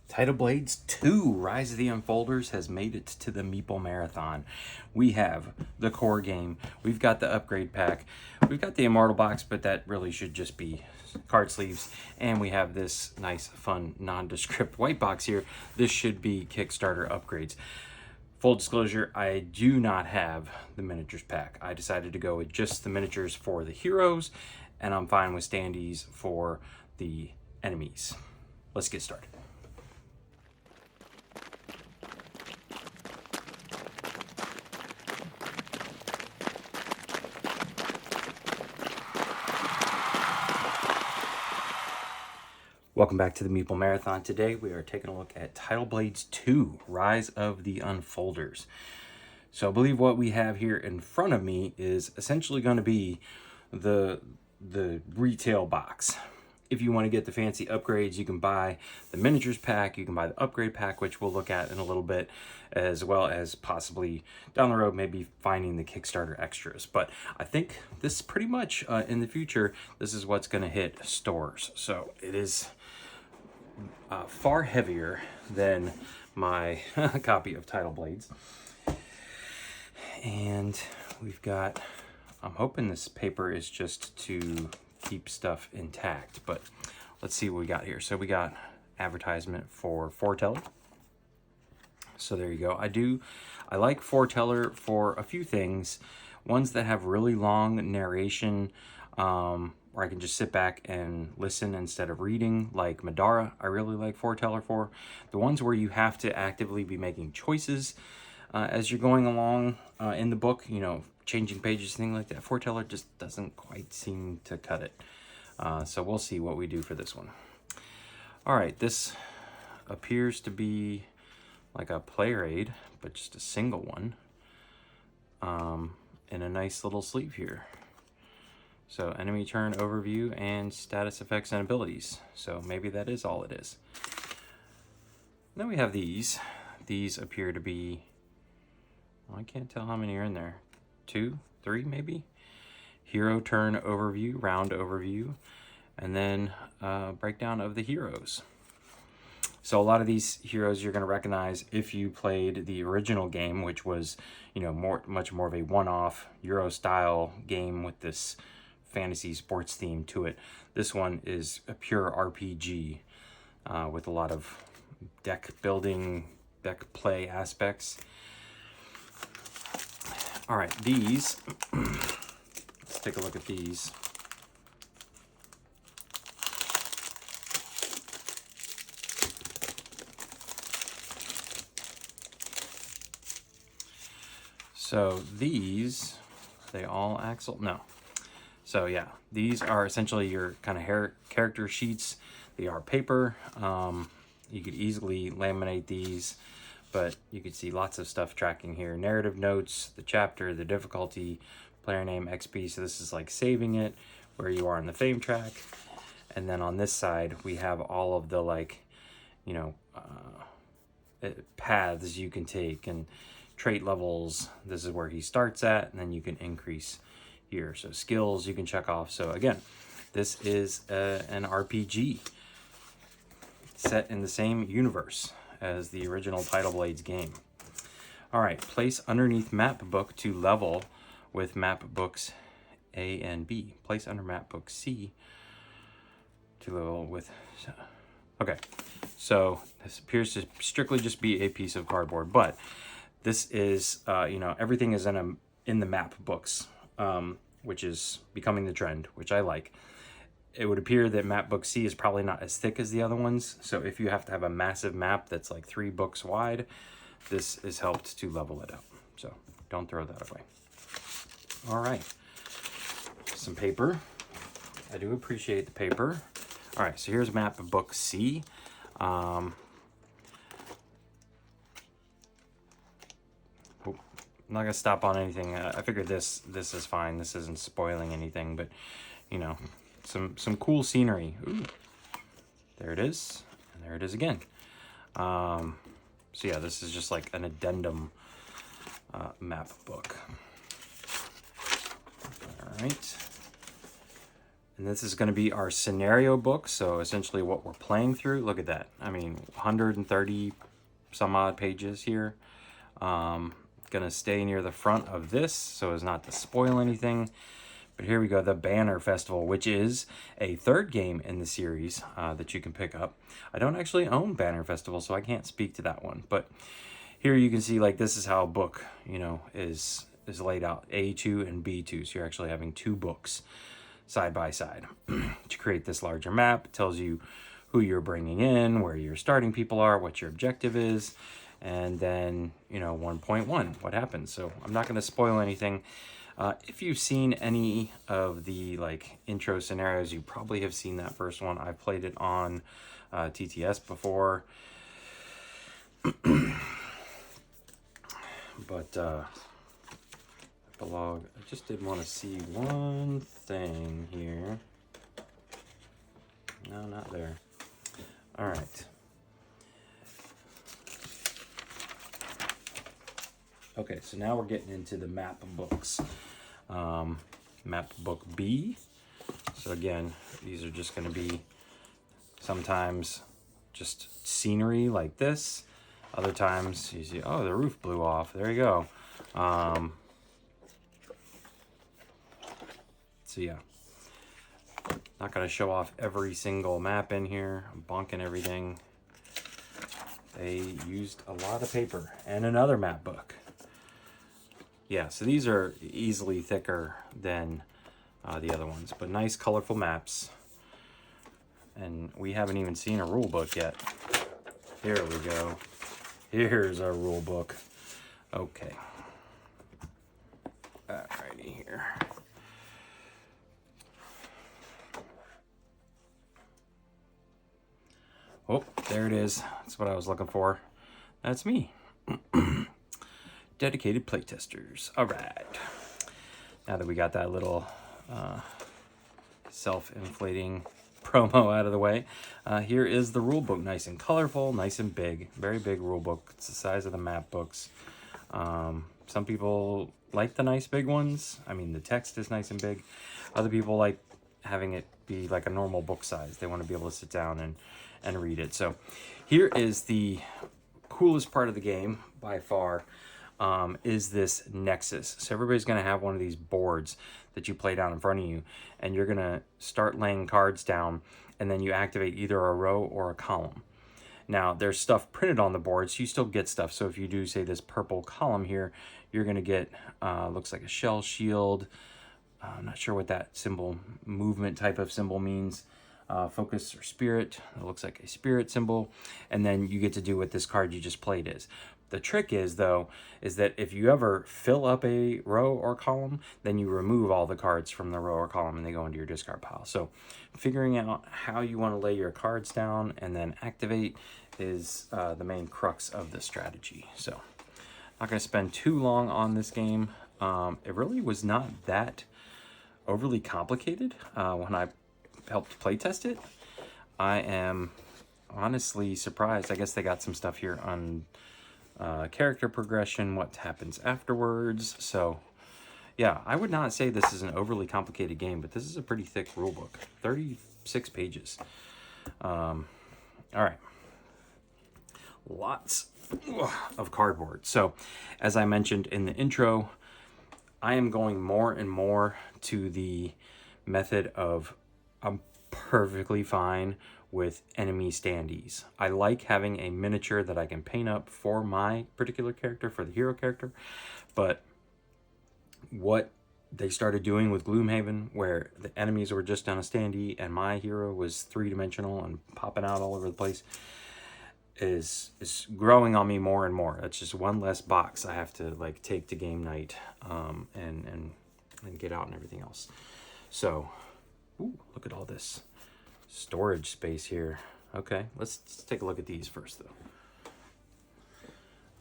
Tidal Blades 2 Rise of the Unfolders has made it to the Meeple Marathon. We have the core game, we've got the upgrade pack, we've got the immortal box, but that really should just be card sleeves, and we have this nice, fun, nondescript white box here. This should be Kickstarter upgrades. Full disclosure, I do not have the miniatures pack. I decided to go with just the miniatures for the heroes, and I'm fine with standees for the enemies. Let's get started. Welcome back to the Meeple Marathon. Today we are taking a look at Tidal Blades 2, Rise of the Unfolders. So I believe what we have here in front of me is essentially going to be the retail box. If you want to get the fancy upgrades, you can buy the miniatures pack, you can buy the upgrade pack, which we'll look at in a little bit, as well as possibly down the road maybe finding the Kickstarter extras. But I think this pretty much in the future, this is what's going to hit stores. So it is far heavier than my copy of Tidal Blades. And we've got, I'm hoping this paper is just to keep stuff intact, but let's see what we got here. So we got advertisement for Foreteller. So there you go. I like Foreteller for a few things. Ones that have really long narration, where I can just sit back and listen instead of reading, like Madara. I really like Foreteller for. The ones where you have to actively be making choices as you're going along in the book, you know, changing pages, things like that. Foreteller just doesn't quite seem to cut it. So we'll see what we do for this one. All right, this appears to be like a player aid, but just a single one, in a nice little sleeve here. So enemy turn overview and status effects and abilities. So maybe that is all it is. Then we have these. These appear to be, well, I can't tell how many are in there. 2, 3 maybe? Hero turn overview, round overview, and then breakdown of the heroes. So a lot of these heroes you're going to recognize if you played the original game, which was, you know, much more of a one-off Euro style game with this fantasy sports theme to it. This one is a pure RPG with a lot of deck building, deck play aspects. All right, these, let's take a look at these. So these, are they all Axel? No. So yeah, these are essentially your kind of character sheets. They are paper. You could easily laminate these, but you can see lots of stuff tracking here. Narrative notes, the chapter, the difficulty, player name, XP. So this is like saving it, where you are in the fame track. And then on this side, we have all of the, like, you know, paths you can take and trait levels. This is where he starts at, and then you can increase here. So skills you can check off. So again, this is an RPG set in the same universe as the original Tidal Blades game. All right, place underneath map book to level with map books A and B. Place under map book C to level with, okay. So this appears to strictly just be a piece of cardboard, but this is, you know, everything is in the map books, which is becoming the trend, which I like. It would appear that map book C is probably not as thick as the other ones. So if you have to have a massive map that's like 3 books wide, this has helped to level it up. So don't throw that away. All right, some paper. I do appreciate the paper. All right, so here's map book C. I'm not gonna stop on anything. I figured this is fine. This isn't spoiling anything, but you know, some cool scenery. Ooh, there it is, and there it is again. So yeah, this is just like an addendum map book. All right, And this is going to be our scenario book. So essentially what we're playing through. Look at that. I mean, 130 some odd pages here. Gonna stay near the front of this so as not to spoil anything. But here we go, the Banner Festival, which is a third game in the series that you can pick up. I don't actually own Banner Festival, so I can't speak to that one. But here you can see, like, this is how a book, you know, is laid out, A2 and B2. So you're actually having two books side by side to create this larger map. It tells you who you're bringing in, where your starting people are, what your objective is, and then, you know, 1.1, what happens. So I'm not going to spoil anything. If you've seen any of the like intro scenarios, you probably have seen that first one. I've played it on TTS before. But epilogue, I just did want to see one thing here. No, not there. All right. Okay, so now we're getting into the map books. Map book B. So again, these are just going to be sometimes just scenery like this. Other times you see, oh, the roof blew off. There you go. So yeah, not going to show off every single map in here. I'm bonking everything. They used a lot of paper and another map book. Yeah, so these are easily thicker than the other ones, but nice colorful maps. And we haven't even seen a rule book yet. Here we go. Here's our rule book. Okay. Alrighty here. Oh, there it is. That's what I was looking for. That's me. Dedicated playtesters. All right. Now that we got that little self-inflating promo out of the way, here is the rule book. Nice and colorful, nice and big. Very big rule book. It's the size of the map books. Some people like the nice big ones. I mean, the text is nice and big. Other people like having it be like a normal book size. They want to be able to sit down and read it. So here is the coolest part of the game by far. Is this Nexus. So everybody's going to have one of these boards that you play down in front of you, and you're going to start laying cards down, and then you activate either a row or a column. Now, there's stuff printed on the board, so you still get stuff. So if you do, say, this purple column here, you're going to get, looks like a shell shield. I'm not sure what that symbol, movement type of symbol means. Focus or spirit. It looks like a spirit symbol. And then you get to do what this card you just played is. The trick is, though, is that if you ever fill up a row or column, then you remove all the cards from the row or column and they go into your discard pile. So figuring out how you want to lay your cards down and then activate is the main crux of the strategy. So not going to spend too long on this game. It really was not that overly complicated when I helped playtest it. I am honestly surprised. I guess they got some stuff here on character progression, what happens afterwards. So yeah, I would not say this is an overly complicated game, but this is a pretty thick rule book, 36 pages. All right, lots of cardboard. So as I mentioned in the intro, I am going more and more to the method of I'm perfectly fine with enemy standees. I like having a miniature that I can paint up for my particular character, for the hero character. But what they started doing with Gloomhaven, where the enemies were just on a standee and my hero was three-dimensional and popping out all over the place, is growing on me more and more. It's just one less box I have to like take to game night and get out and everything else. So, ooh, look at all this storage space here. Okay, let's take a look at these first though.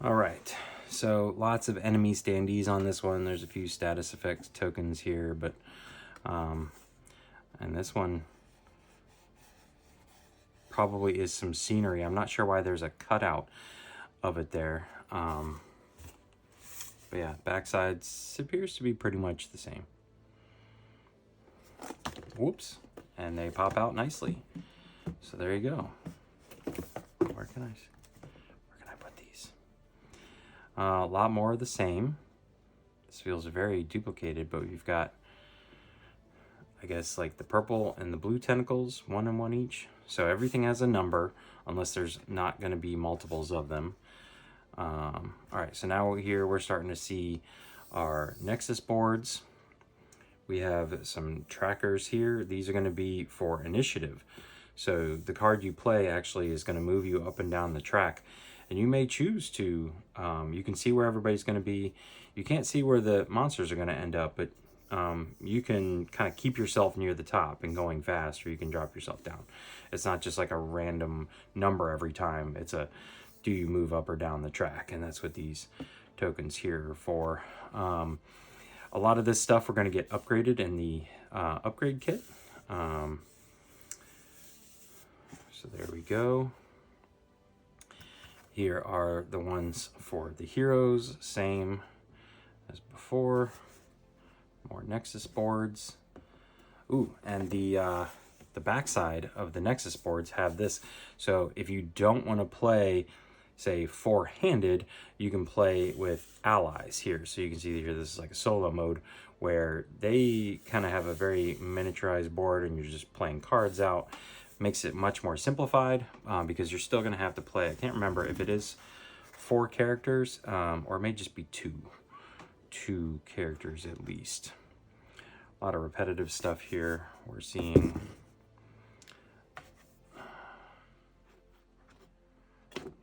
All right, so lots of enemy standees on this one. There's a few status effects tokens here, but and this one probably is some scenery. I'm not sure why there's a cutout of it there. But yeah, backside appears to be pretty much the same. Whoops. And they pop out nicely. So there you go. Where can I put these? A lot more of the same. This feels very duplicated, but we've got, I guess, like the purple and the blue tentacles, 1 and 1 each. So everything has a number, unless there's not going to be multiples of them. All right, so now here we're starting to see our Nexus boards. We have some trackers here. These are going to be for initiative. So the card you play actually is going to move you up and down the track. And you may choose to, you can see where everybody's going to be. You can't see where the monsters are going to end up, but you can kind of keep yourself near the top and going fast, or you can drop yourself down. It's not just like a random number every time. It's a, do you move up or down the track? And that's what these tokens here are for. A lot of this stuff we're going to get upgraded in the upgrade kit. So there we go. Here are the ones for the heroes, same as before. More Nexus boards. Ooh, and the backside of the Nexus boards have this. So if you don't want to play, say, four-handed, you can play with allies here. So you can see here, this is like a solo mode where they kind of have a very miniaturized board and you're just playing cards out. Makes it much more simplified because you're still going to have to play. I can't remember if it is 4 characters or it may just be 2 characters at least. A lot of repetitive stuff here we're seeing.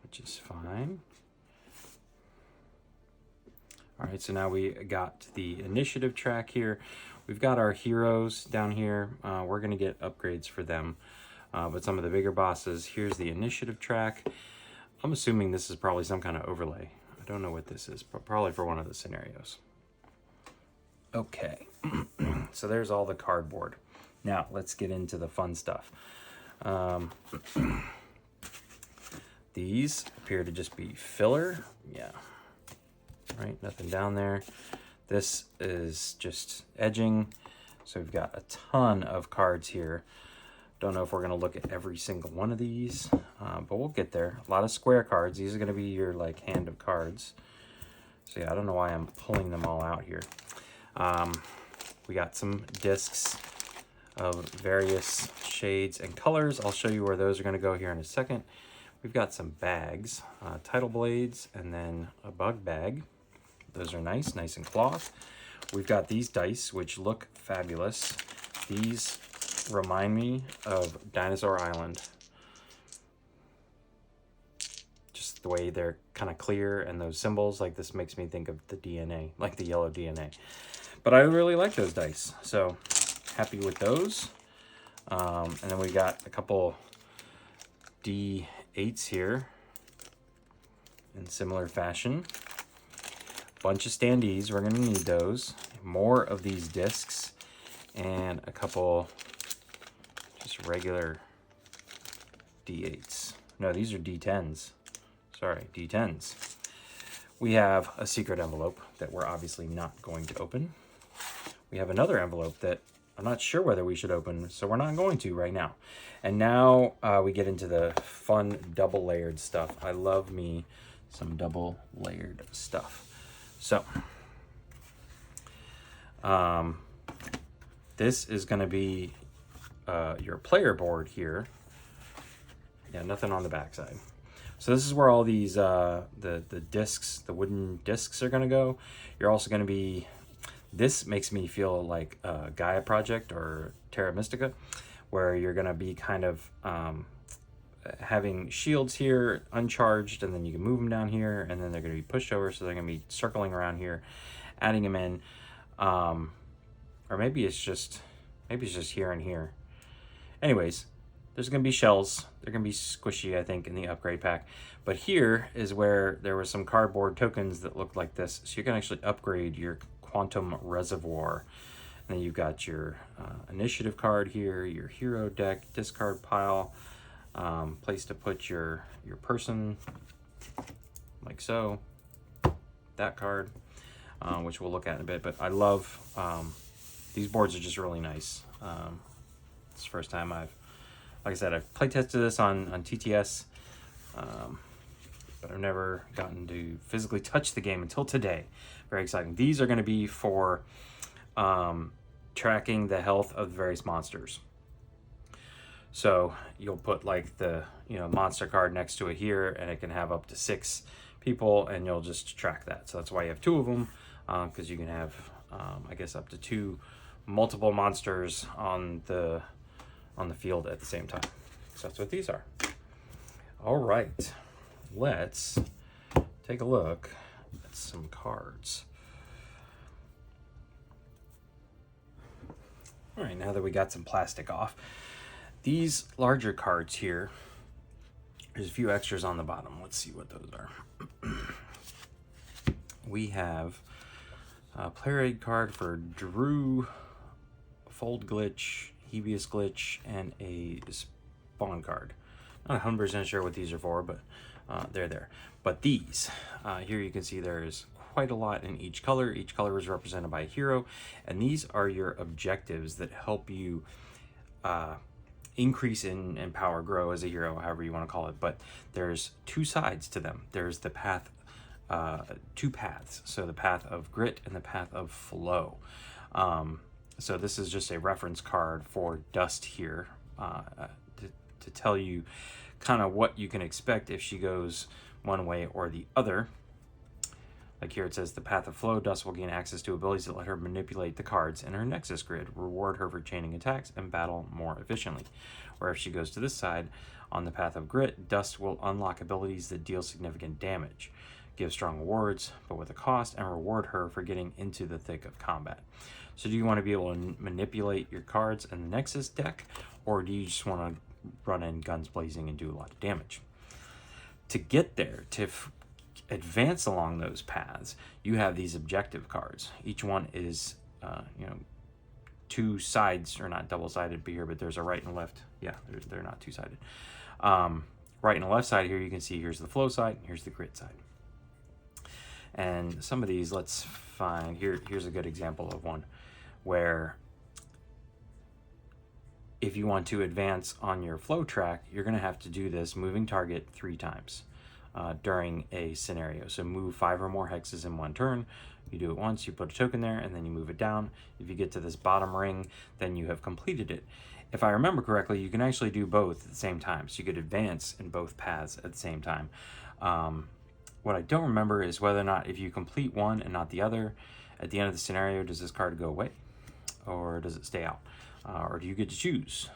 Which is fine. All right, so now we got the initiative track here. We've got our heroes down here. We're going to get upgrades for them. But some of the bigger bosses, here's the initiative track. I'm assuming this is probably some kind of overlay. I don't know what this is, but probably for one of the scenarios. Okay, so there's all the cardboard. Now, let's get into the fun stuff. These appear to just be filler. Yeah, right, nothing down there. This is just edging. So we've got a ton of cards here. Don't know if we're going to look at every single one of these, but we'll get there. A lot of square cards. These are going to be your like hand of cards. So yeah, I don't know why I'm pulling them all out here. We got some discs of various shades and colors. I'll show you where those are going to go here in a second. We've got some bags, Tidal Blades, and then a bug bag. Those are nice and cloth. We've got these dice, which look fabulous. These remind me of Dinosaur Island. Just the way they're kind of clear and those symbols, like this makes me think of the DNA, like the yellow DNA. But I really like those dice, so happy with those. And then we got a couple D8s here in similar fashion. Bunch of Standies, we're gonna need those. More of these discs and a couple just regular D8s. No, these are D10s. Sorry, D10s. We have a secret envelope that we're obviously not going to open. We have another envelope that I'm not sure whether we should open, so we're not going to right now. And now we get into the fun double layered stuff. I love me some double layered stuff. So, this is going to be your player board here. Yeah, nothing on the backside. So this is where all these the discs, the wooden discs, are going to go. You're also going to be. This makes me feel like Gaia Project or Terra Mystica, where you're going to be kind of having shields here uncharged, and then you can move them down here, and then they're going to be pushed over, so they're going to be circling around here, adding them in, or maybe it's just here and here. Anyways, there's going to be shells. They're going to be squishy, I think, in the upgrade pack. But here is where there were some cardboard tokens that looked like this, so you can actually upgrade your Quantum Reservoir. And then you've got your initiative card here, your hero deck, discard pile, place to put your person, like so, that card, which we'll look at in a bit. But I love these boards are just really nice. It's the first time like I said, I've play tested this on TTS, but I've never gotten to physically touch the game until today. Very exciting. These are going to be for tracking the health of the various monsters. So you'll put like the monster card next to it here, and it can have up to 6 people, and you'll just track that. So that's why you have 2 of them, because you can have I guess up to 2 multiple monsters on the field at the same time. So that's what these are. All right, let's take a look at some cards. All right, now that we got some plastic off, these larger cards here, there's a few extras on the bottom. Let's see what those are. We have a player aid card for Drew, Fold Glitch, Hebius Glitch, and a Spawn card. Not 100% sure what these are for, but they're there. But these, here you can see there is quite a lot in each color. Each color is represented by a hero, and these are your objectives that help you increase in power, grow as a hero, however you want to call it. But there's 2 sides to them. There's the path, 2 paths. So the path of grit and the path of flow. So this is just a reference card for Dust here, to tell you kind of what you can expect if she goes one way or the other. Like here it says, the path of flow, Dust will gain access to abilities that let her manipulate the cards in her Nexus grid, reward her for chaining attacks, and battle more efficiently. Or if she goes to this side, on the path of grit, Dust will unlock abilities that deal significant damage, give strong rewards, but with a cost, and reward her for getting into the thick of combat. So do you want to be able to manipulate your cards in the Nexus deck, or do you just want to run in guns blazing and do a lot of damage? To get there, to advance along those paths, you have these objective cards. Each one is 2 sides, or not double-sided here, but there's a right and a left. Yeah, they're not 2-sided. Right and the left side here, you can see here's the flow side, here's the grit side. And some of these, let's find here's a good example of one where if you want to advance on your flow track, you're going to have to do this moving target 3 times during a scenario. So move 5 or more hexes in 1 turn. You do it once, you put a token there, and then you move it down. If you get to this bottom ring, then you have completed it. If I remember correctly, you can actually do both at the same time. So you could advance in both paths at the same time. What I don't remember is whether or not if you complete one and not the other, at the end of the scenario, does this card go away? Or does it stay out? Or do you get to choose?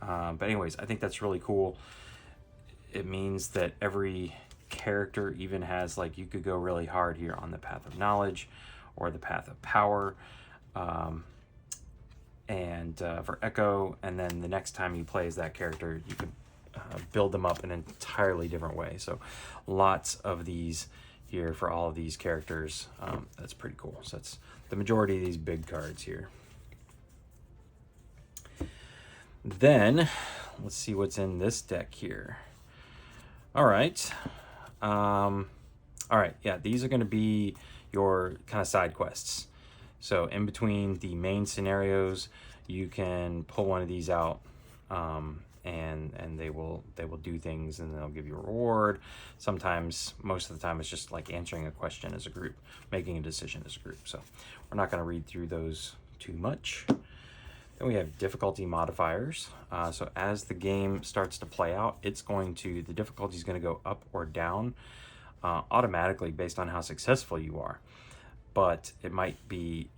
But anyways, I think that's really cool. It means that every character even has, like, you could go really hard here on the path of knowledge or the path of power, and for Echo, and then the next time you play as that character, you can build them up in an entirely different way. So lots of these here for all of these characters. That's pretty cool. So that's the majority of these big cards here. Then let's see what's in this deck here. All right. Yeah, these are going to be your kind of side quests. So in between the main scenarios, you can pull one of these out, and they will do things, and they'll give you a reward. Sometimes, most of the time, it's just like answering a question as a group, making a decision as a group. So we're not going to read through those too much. Then we have difficulty modifiers. So as the game starts to play out, the difficulty is going to go up or down automatically based on how successful you are. But it might be,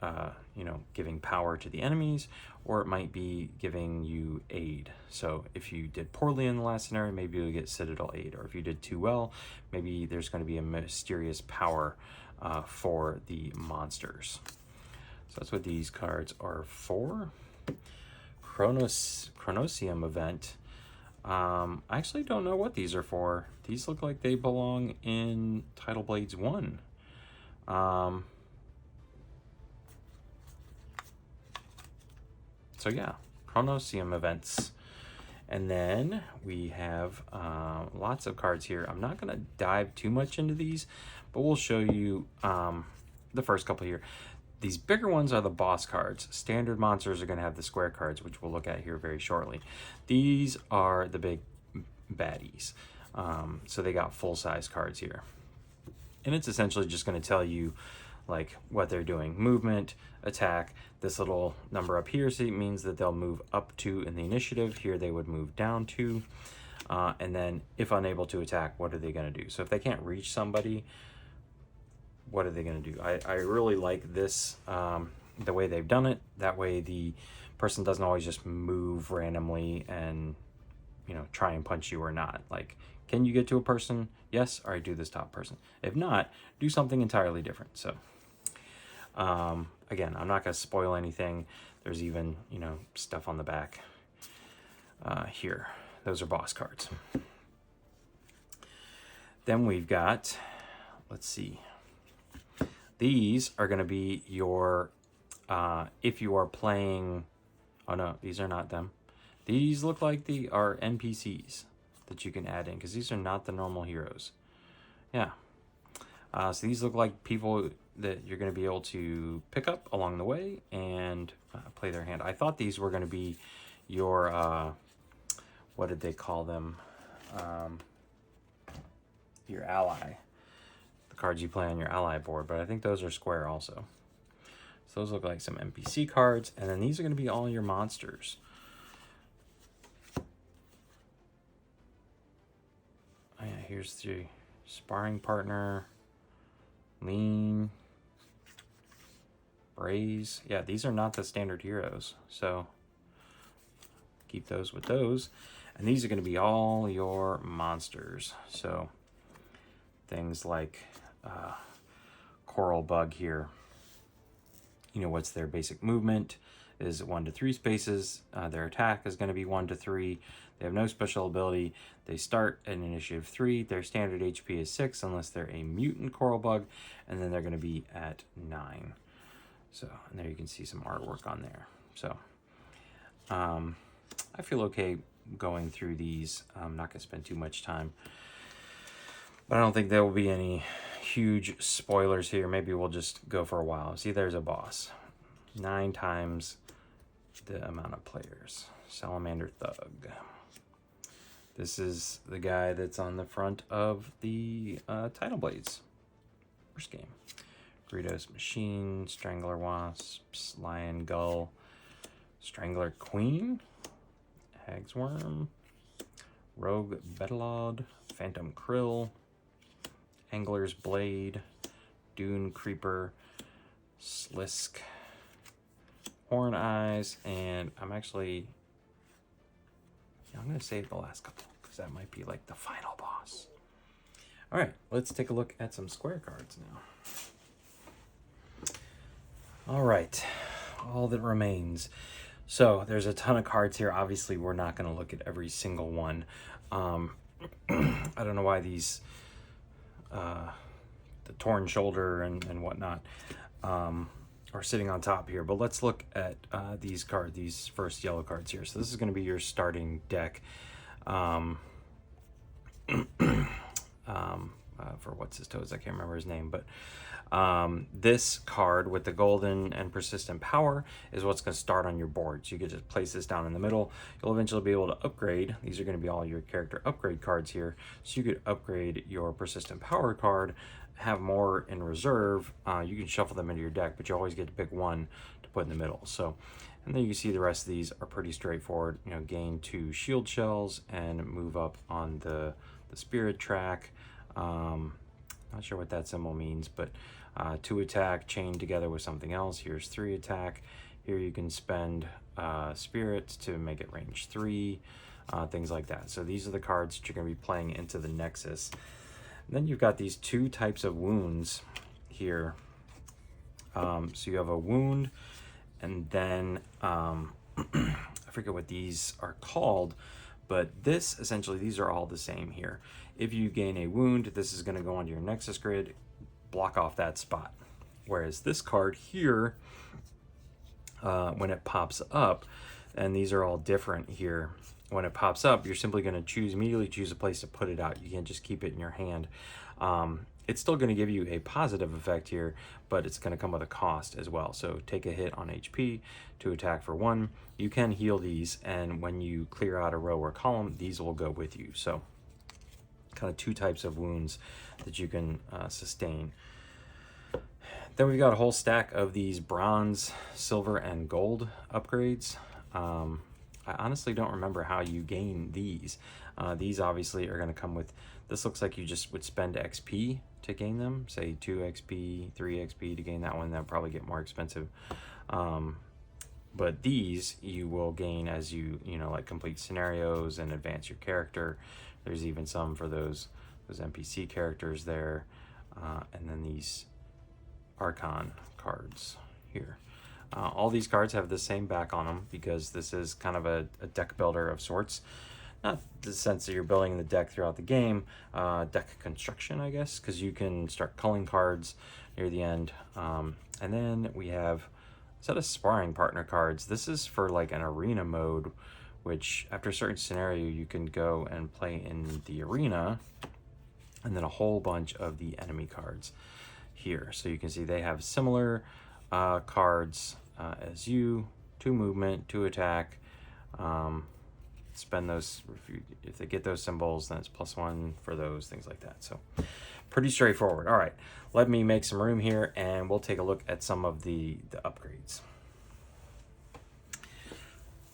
giving power to the enemies, or it might be giving you aid. So if you did poorly in the last scenario, maybe you'll get Citadel aid. Or if you did too well, maybe there's going to be a mysterious power for the monsters. So that's what these cards are for. Chronosium event. I actually don't know what these are for. These look like they belong in Tidal Blades 1. So yeah, Chronosium events. And then we have lots of cards here. I'm not going to dive too much into these, but we'll show you the first couple here. These bigger ones are the boss cards. Standard monsters are going to have the square cards, which we'll look at here very shortly. These are the big baddies. So they got full-size cards here. And it's essentially just going to tell you like what they're doing. Movement, attack. This little number up here so it means that they'll move up 2 in the initiative. Here they would move down 2. And then if unable to attack, what are they going to do? So if they can't reach somebody, what are they going to do? I really like this, the way they've done it. That way the person doesn't always just move randomly and, you know, try and punch you or not. Like, can you get to a person? Yes. All right, do this top person. If not, do something entirely different. So, again, I'm not going to spoil anything. There's even, you know, stuff on the back here. Those are boss cards. Then we've got, let's see. These are going to be your, if you are playing, oh no, these are not them. These look like they are NPCs that you can add in, because these are not the normal heroes. Yeah. So these look like people that you're going to be able to pick up along the way and play their hand. I thought these were going to be your, what did they call them? Your ally. Cards you play on your ally board, but I think those are square also. So those look like some NPC cards, and then these are going to be all your monsters. Oh yeah, here's the sparring partner, lean, braze. Yeah, these are not the standard heroes, so keep those with those. And these are going to be all your monsters. So things like coral bug here, you know, what's their basic movement is 1 to 3 spaces. Their attack is going to be 1 to 3. They have no special ability. They start at initiative 3. Their standard HP is 6 unless they're a mutant coral bug, and then they're going to be at 9. So, and there you can see some artwork on there. So I feel okay going through these. I'm not going to spend too much time, but I don't think there will be any huge spoilers here. Maybe we'll just go for a while. See, there's a boss. 9 times the amount of players. Salamander Thug. This is the guy that's on the front of the Tidal Blades first game. Greedos Machine, Strangler Wasps, Lion Gull, Strangler Queen, Hag's Worm, Rogue Betalod, Phantom Krill, Angler's Blade, Dune Creeper, Slisk, Horn Eyes, and I'm going to save the last couple because that might be like the final boss. All right, let's take a look at some square cards now. All right, all that remains. So there's a ton of cards here. Obviously, we're not going to look at every single one. I don't know why these... the torn shoulder and whatnot are sitting on top here, but let's look at these first yellow cards here. So this is going to be your starting deck for what's his toes, I can't remember his name, but this card with the golden and persistent power is what's going to start on your board. So you can just place this down in the middle. You'll eventually be able to upgrade. These are going to be all your character upgrade cards here. So you could upgrade your persistent power card, have more in reserve. You can shuffle them into your deck, but you always get to pick one to put in the middle. So, and then you see the rest of these are pretty straightforward. You know, gain 2 shield shells and move up on the spirit track. Not sure what that symbol means, but 2 attack chained together with something else. Here's 3 attack. Here you can spend spirits to make it range 3, things like that. So these are the cards that you're going to be playing into the Nexus. And then you've got these 2 types of wounds here. So you have a wound, and then I forget what these are called, but this essentially, these are all the same here. If you gain a wound, this is going to go onto your Nexus grid, block off that spot. Whereas this card here, when it pops up, and these are all different here, when it pops up, you're simply going to immediately choose a place to put it out. You can't just keep it in your hand. it's still going to give you a positive effect here, but it's going to come with a cost as well. So take a hit on HP to attack for 1. You can heal these, and when you clear out a row or column, these will go with you. So kind of 2 types of wounds that you can sustain. Then we've got a whole stack of these bronze, silver, and gold upgrades. I honestly don't remember how you gain these. These obviously are going to come with, this looks like you just would spend XP to gain them, say 2 XP, 3 XP to gain that one. That'll probably get more expensive. But these you will gain as you know, like complete scenarios and advance your character. There's even some for those NPC characters there. And then these Archon cards here. All these cards have the same back on them because this is kind of a deck builder of sorts. Not the sense that you're building the deck throughout the game, deck construction, I guess, because you can start culling cards near the end. And then we have a set of sparring partner cards. This is for like an arena mode, which after a certain scenario, you can go and play in the arena, and then a whole bunch of the enemy cards here. So you can see they have similar cards as you, 2 movement, 2 attack. Spend those, if they get those symbols, then it's +1 for those, things like that. So pretty straightforward. All right, let me make some room here and we'll take a look at some of the upgrades.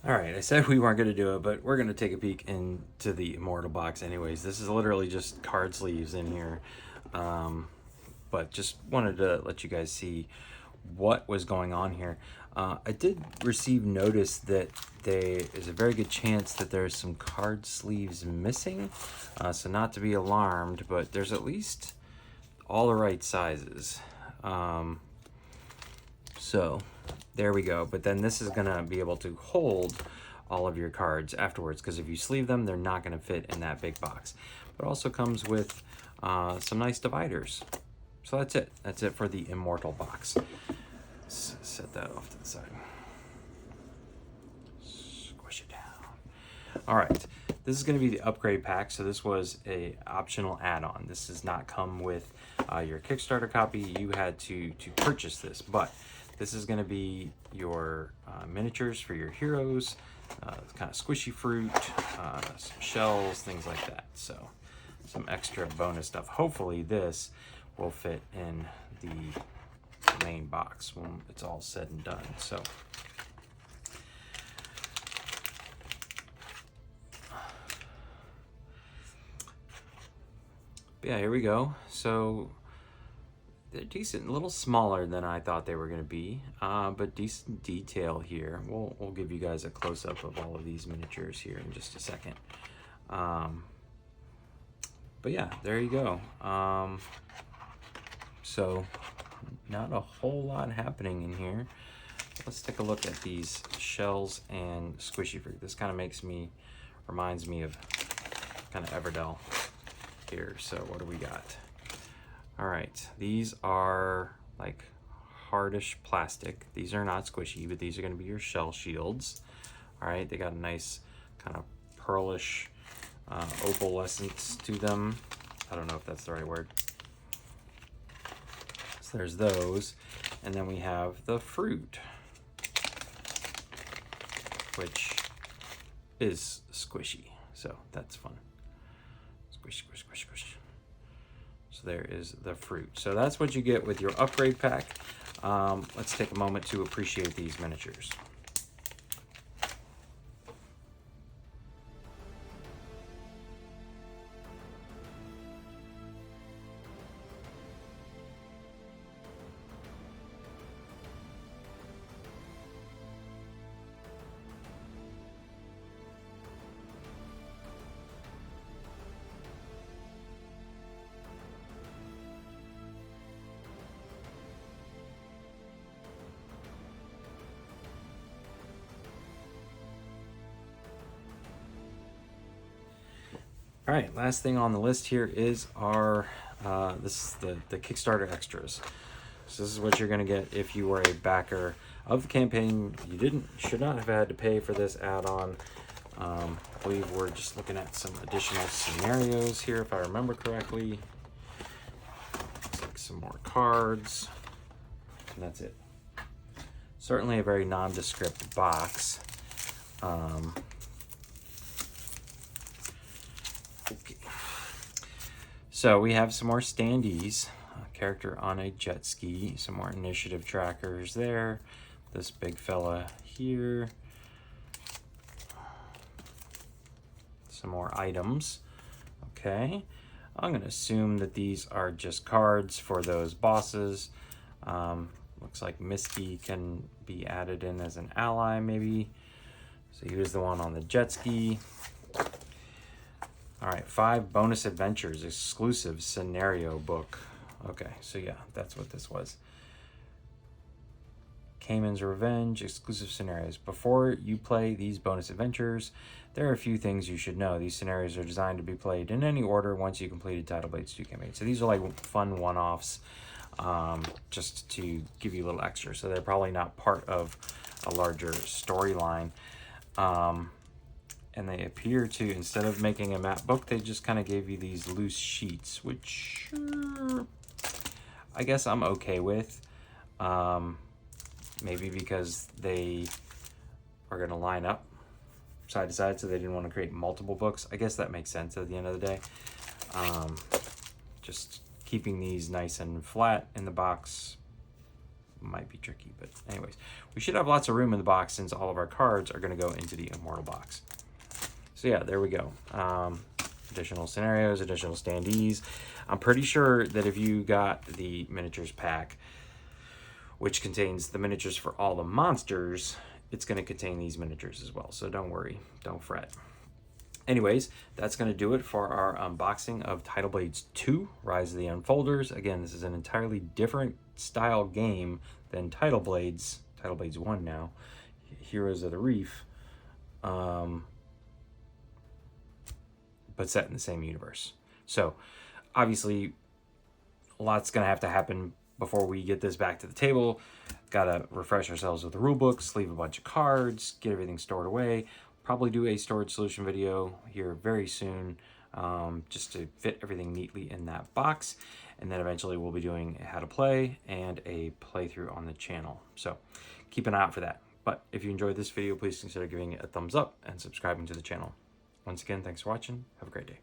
All right, I said we weren't going to do it, but we're going to take a peek into the Immortal box anyways. This is literally just card sleeves in here. But just wanted to let you guys see what was going on here. I did receive notice that there is a very good chance that there's some card sleeves missing. So not to be alarmed, but there's at least all the right sizes. So there we go. But then this is going to be able to hold all of your cards afterwards, because if you sleeve them, they're not going to fit in that big box. But it also comes with some nice dividers. So that's it. That's it for the Immortal box. Let's set that off to the side. Squish it down. All right. This is going to be the upgrade pack. So this was a optional add-on. This does not come with your Kickstarter copy. You had to purchase this, but this is going to be your miniatures for your heroes, kind of squishy fruit, some shells, things like that. So some extra bonus stuff. Hopefully this will fit in the main box when it's all said and done. So yeah, here we go. So they're decent, a little smaller than I thought they were going to be, but decent detail here. We'll give you guys a close-up of all of these miniatures here in just a second. But yeah, there you go. So not a whole lot happening in here. Let's take a look at these shells and squishy fruit. This kind of reminds me of kind of Everdell here. So what do we got? All right, these are like hardish plastic. These are not squishy, but these are going to be your shell shields. All right, they got a nice kind of pearlish opalescence to them. I don't know if that's the right word. So there's those, and then we have the fruit, which is squishy, so that's fun. Squish, squish, squish, squish. So there is the fruit. So that's what you get with your upgrade pack. Let's take a moment to appreciate these miniatures. All right, last thing on the list here is our this is the Kickstarter extras. So this is what you're going to get if you were a backer of the campaign. You should not have had to pay for this add-on. I believe we're just looking at some additional scenarios here, if I remember correctly. some more cards, and that's it. Certainly a very nondescript box. Okay. So we have some more Standies, a character on a jet ski, some more initiative trackers there, this big fella here, some more items. Okay, I'm going to assume that these are just cards for those bosses. Looks like Misty can be added in as an ally maybe. So he was the one on the jet ski. All right, 5 bonus adventures, exclusive scenario book. Okay, so yeah, that's what this was. Cayman's Revenge, exclusive scenarios. Before you play these bonus adventures, there are a few things you should know. These scenarios are designed to be played in any order once you completed Tidal Blades 2 campaign. So these are like fun one-offs, just to give you a little extra. So they're probably not part of a larger storyline. And they appear to, instead of making a map book, they just kind of gave you these loose sheets, which I guess I'm okay with. Maybe because they are going to line up side to side, so they didn't want to create multiple books. I guess that makes sense at the end of the day. Just keeping these nice and flat in the box might be tricky, but anyways, we should have lots of room in the box since all of our cards are going to go into the immortal box. So yeah, there we go. Additional scenarios, additional Standees. I'm pretty sure that if you got the miniatures pack, which contains the miniatures for all the monsters, it's going to contain these miniatures as well. So don't worry, don't fret. Anyways, that's going to do it for our unboxing of Tidal Blades 2, Rise of the Unfolders. Again, this is an entirely different style game than Tidal Blades 1 now, Heroes of the Reef, but set in the same universe. So obviously a lot's going to have to happen before we get this back to the table. Gotta refresh ourselves with the rule books, leave a bunch of cards, get everything stored away. Probably do a storage solution video here very soon, just to fit everything neatly in that box. And then eventually we'll be doing a how to play and a playthrough on the channel. So keep an eye out for that. But if you enjoyed this video, please consider giving it a thumbs up and subscribing to the channel. Once again, thanks for watching. Have a great day.